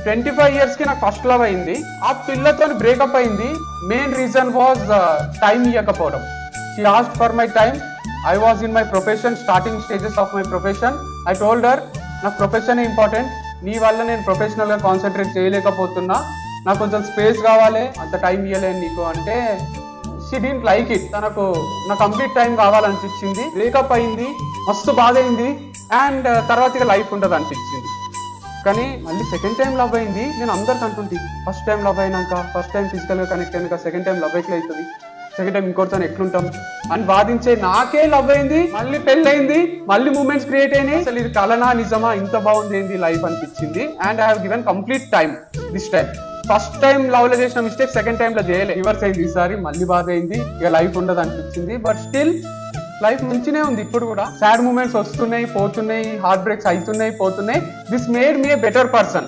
25 years కి నాకు first love అయింది. ఆ పిల్లతో బ్రేకప్ అయింది. మెయిన్ రీజన్ వాజ్ టైం ఇవ్వకపోవడం. She asked for my time. I was in my profession, starting stages of my profession. I told her, నాకు profession important, నీ వల్ల నేను ప్రొఫెషనల్ గా కాన్సన్ట్రేట్ చేయలేకపోతున్నా, నాకు కొంచెం స్పేస్ కావాలి, అంత టైం ఇవ్వలేను నీకు అంటే షీ డింట్ లైక్ ఇట్. తనకు నా కంప్లీట్ టైం కావాలనిపించింది. బ్రేకప్ అయింది, మస్తు బాధ అయింది. అండ్ తర్వాత ఇక లైఫ్ ఉండదు అనిపించింది. కానీ మళ్ళీ సెకండ్ టైం లవ్ అయింది. నేను అందరికి అంటుంది, ఫస్ట్ టైం లవ్ అయినాక, ఫస్ట్ టైం ఫిజికల్ గా కనెక్ట్ అయినాక సెకండ్ టైం లవ్ ఎట్లా అవుతుంది, సెకండ్ టైం ఇంకోటితో ఎట్లుంటాం అని వాదించే నాకే లవ్ అయింది. మళ్ళీ పెళ్ళి అయింది, మళ్ళీ మూమెంట్స్ క్రియేట్ అయినాయి. అసలు ఇది కలనా నిజమా, ఇంత బాగుంది ఏంది లైఫ్ అనిపించింది. And I have given complete time this time. First time love లో చేసిన మిస్టేక్ సెకండ్ టైం లో చేయలే, రివర్స్ అయింది ఈసారి. మళ్ళీ బాధ అయింది, ఇక లైఫ్ ఉండదు అనిపించింది. బట్ స్టిల్ లైఫ్ మంచినే ఉంది. ఇప్పుడు కూడా సాడ్ మూమెంట్స్ వస్తున్నాయి, పోతున్నాయి, హార్ట్ బ్రేక్స్ అవుతున్నాయి, పోతున్నాయి. This made me A better person.